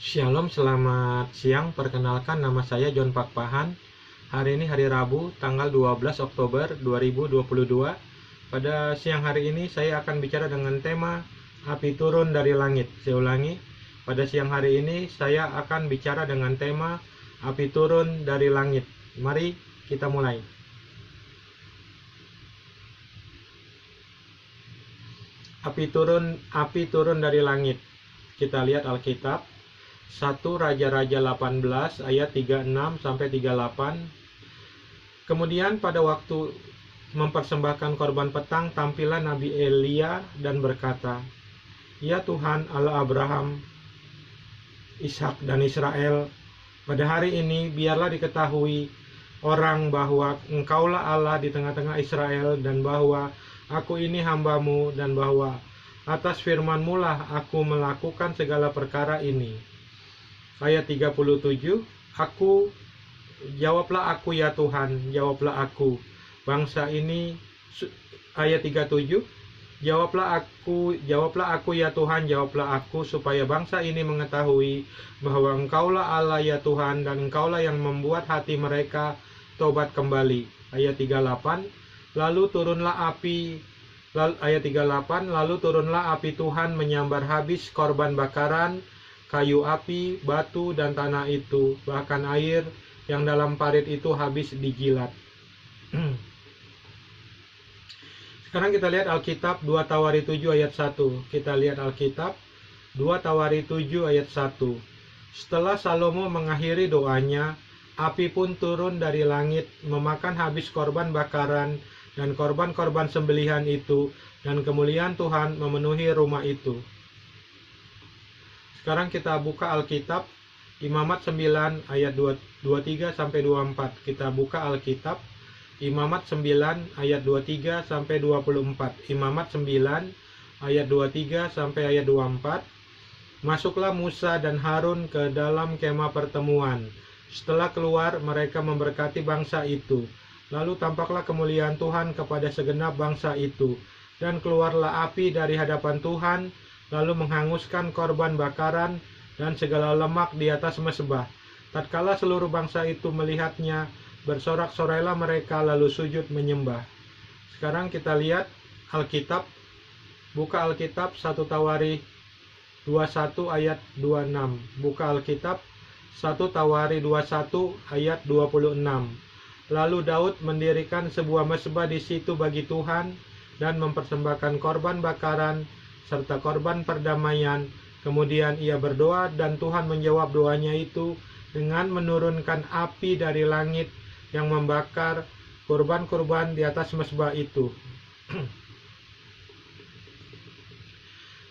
Shalom, selamat siang. Perkenalkan, nama saya John Pakpahan. Hari ini hari Rabu, tanggal 12 Oktober 2022. Pada siang hari ini saya akan bicara dengan tema api turun dari langit. Saya ulangi, pada siang hari ini saya akan bicara dengan tema api turun dari langit. Mari kita mulai. Api turun dari langit. Kita lihat Alkitab. 1 Raja-Raja 18 ayat 36 sampai 38. Kemudian pada waktu mempersembahkan korban petang, tampillah Nabi Elia dan berkata, "Ya Tuhan Allah Abraham, Ishak dan Israel, pada hari ini biarlah diketahui orang bahwa Engkaulah Allah di tengah-tengah Israel, dan bahwa aku ini hambamu, dan bahwa atas firman-Mu lah aku melakukan segala perkara ini." Ayat 37, jawablah aku ya Tuhan, jawablah aku. Bangsa ini, ayat 37, jawablah aku ya Tuhan, jawablah aku, supaya bangsa ini mengetahui bahwa Engkaulah Allah ya Tuhan, dan Engkaulah yang membuat hati mereka tobat kembali. Ayat 38, ayat 38, lalu turunlah api Tuhan menyambar habis korban bakaran, kayu api, batu, dan tanah itu, bahkan air yang dalam parit itu habis dijilat. Sekarang kita lihat Alkitab 2 Tawari 7 ayat 1. Kita lihat Alkitab 2 Tawari 7 ayat 1. Setelah Salomo mengakhiri doanya, api pun turun dari langit memakan habis korban bakaran dan korban-korban sembelihan itu, dan kemuliaan Tuhan memenuhi rumah itu. Sekarang kita buka Alkitab Imamat 9 ayat 23 sampai 24. Kita buka Alkitab Imamat 9 ayat 23 sampai 24. Imamat 9 ayat 23 sampai ayat 24. Masuklah Musa dan Harun ke dalam kemah pertemuan. Setelah keluar, mereka memberkati bangsa itu. Lalu tampaklah kemuliaan Tuhan kepada segenap bangsa itu, dan keluarlah api dari hadapan Tuhan, lalu menghanguskan korban bakaran dan segala lemak di atas mezbah. Tatkala seluruh bangsa itu melihatnya, bersorak-sorailah mereka lalu sujud menyembah. Sekarang kita lihat Alkitab, buka Alkitab 1 Tawari 21 ayat 26. Buka Alkitab 1 Tawari 21 ayat 26. Lalu Daud mendirikan sebuah mezbah di situ bagi Tuhan dan mempersembahkan korban bakaran serta korban perdamaian. Kemudian ia berdoa, dan Tuhan menjawab doanya itu dengan menurunkan api dari langit yang membakar korban-korban di atas mezbah itu.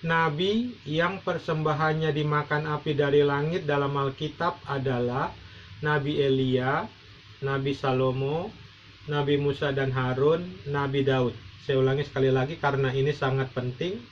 Nabi yang persembahannya dimakan api dari langit dalam Alkitab adalah Nabi Elia, Nabi Salomo, Nabi Musa dan Harun, Nabi Daud. Saya ulangi sekali lagi karena ini sangat penting.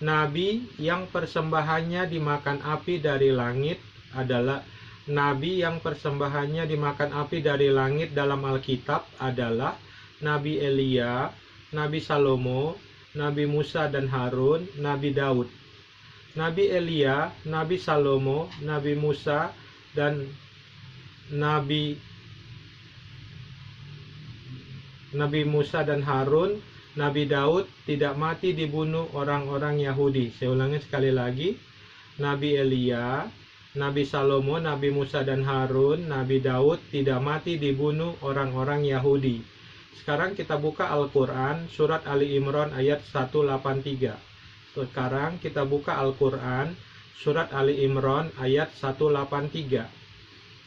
Nabi yang persembahannya dimakan api dari langit adalah Nabi yang persembahannya dimakan api dari langit dalam Alkitab adalah Nabi Elia, Nabi Salomo, Nabi Musa dan Harun, Nabi Daud. Nabi Elia, Nabi Salomo, Nabi Musa, dan Nabi Musa dan Harun, Nabi Daud tidak mati dibunuh orang-orang Yahudi. Saya ulangi sekali lagi. Nabi Elia, Nabi Salomo, Nabi Musa dan Harun, Nabi Daud tidak mati dibunuh orang-orang Yahudi. Sekarang kita buka Al-Quran, surat Ali Imran ayat 183. Sekarang kita buka Al-Quran, surat Ali Imran ayat 183.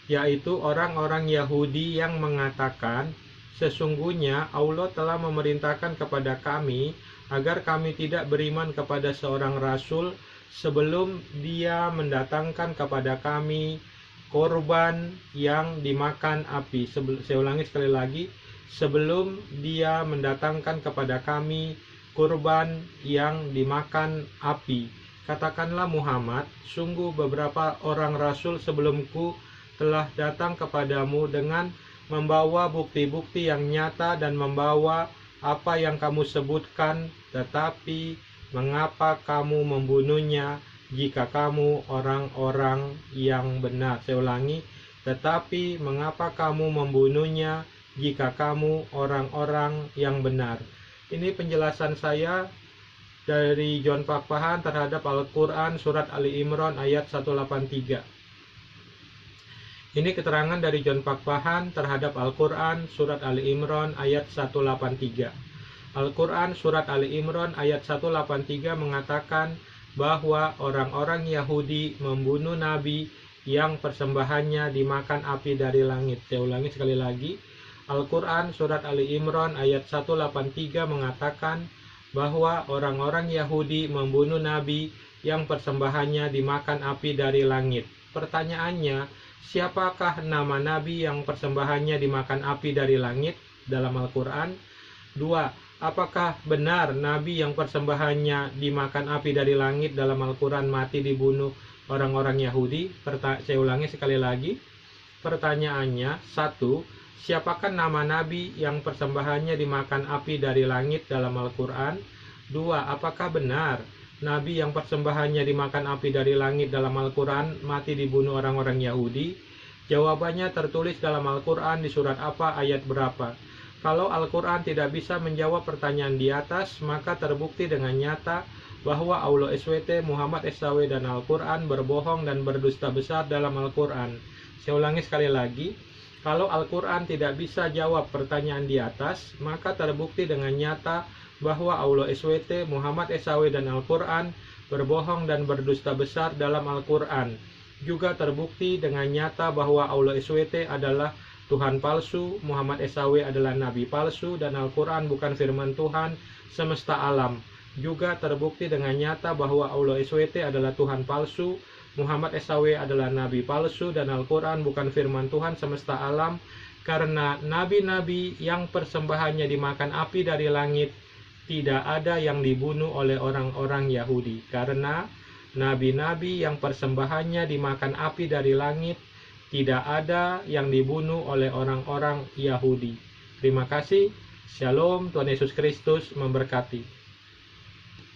Yaitu orang-orang Yahudi yang mengatakan, "Sesungguhnya Allah telah memerintahkan kepada kami agar kami tidak beriman kepada seorang rasul sebelum dia mendatangkan kepada kami korban yang dimakan api." Saya ulangi sekali lagi. Sebelum dia mendatangkan kepada kami kurban yang dimakan api. Katakanlah Muhammad, sungguh beberapa orang rasul sebelumku telah datang kepadamu dengan membawa bukti-bukti yang nyata dan membawa apa yang kamu sebutkan, tetapi mengapa kamu membunuhnya jika kamu orang-orang yang benar? Saya ulangi, tetapi mengapa kamu membunuhnya jika kamu orang-orang yang benar? Ini penjelasan saya dari John Pakpahan terhadap Al-Quran surat Ali Imran ayat 183. Ini keterangan dari John Pakpahan terhadap Al-Quran surat Ali Imran ayat 183. Al-Quran surat Ali Imran ayat 183 mengatakan bahwa orang-orang Yahudi membunuh Nabi yang persembahannya dimakan api dari langit. Saya ulangi sekali lagi. Al-Quran surat Ali Imran ayat 183 mengatakan bahwa orang-orang Yahudi membunuh Nabi yang persembahannya dimakan api dari langit. Pertanyaannya, siapakah nama Nabi yang persembahannya dimakan api dari langit dalam Al-Quran? 2. Apakah benar Nabi yang persembahannya dimakan api dari langit dalam Al-Quran mati dibunuh orang-orang Yahudi? Saya ulangi sekali lagi. Pertanyaannya, 1. Siapakah nama Nabi yang persembahannya dimakan api dari langit dalam Al-Quran? 2. Apakah benar Nabi yang persembahannya dimakan api dari langit dalam Al-Quran mati dibunuh orang-orang Yahudi? Jawabannya tertulis dalam Al-Quran di surat apa, ayat berapa. Kalau Al-Quran tidak bisa menjawab pertanyaan di atas, maka terbukti dengan nyata bahwa Allah SWT, Muhammad SAW, dan Al-Quran berbohong dan berdusta besar dalam Al-Quran. Saya ulangi sekali lagi. Kalau Al-Quran tidak bisa jawab pertanyaan di atas, maka terbukti dengan nyata bahwa Allah SWT, Muhammad SAW, dan Al-Quran berbohong dan berdusta besar dalam Al-Quran. Juga terbukti dengan nyata bahwa Allah SWT adalah Tuhan palsu, Muhammad SAW adalah Nabi palsu, dan Al-Quran bukan firman Tuhan semesta alam. Juga terbukti dengan nyata bahwa Allah SWT adalah Tuhan palsu, Muhammad SAW adalah Nabi palsu, dan Al-Quran bukan firman Tuhan semesta alam, karena nabi-nabi yang persembahannya dimakan api dari langit tidak ada yang dibunuh oleh orang-orang Yahudi. Karena nabi-nabi yang persembahannya dimakan api dari langit tidak ada yang dibunuh oleh orang-orang Yahudi. Terima kasih. Shalom, Tuhan Yesus Kristus memberkati.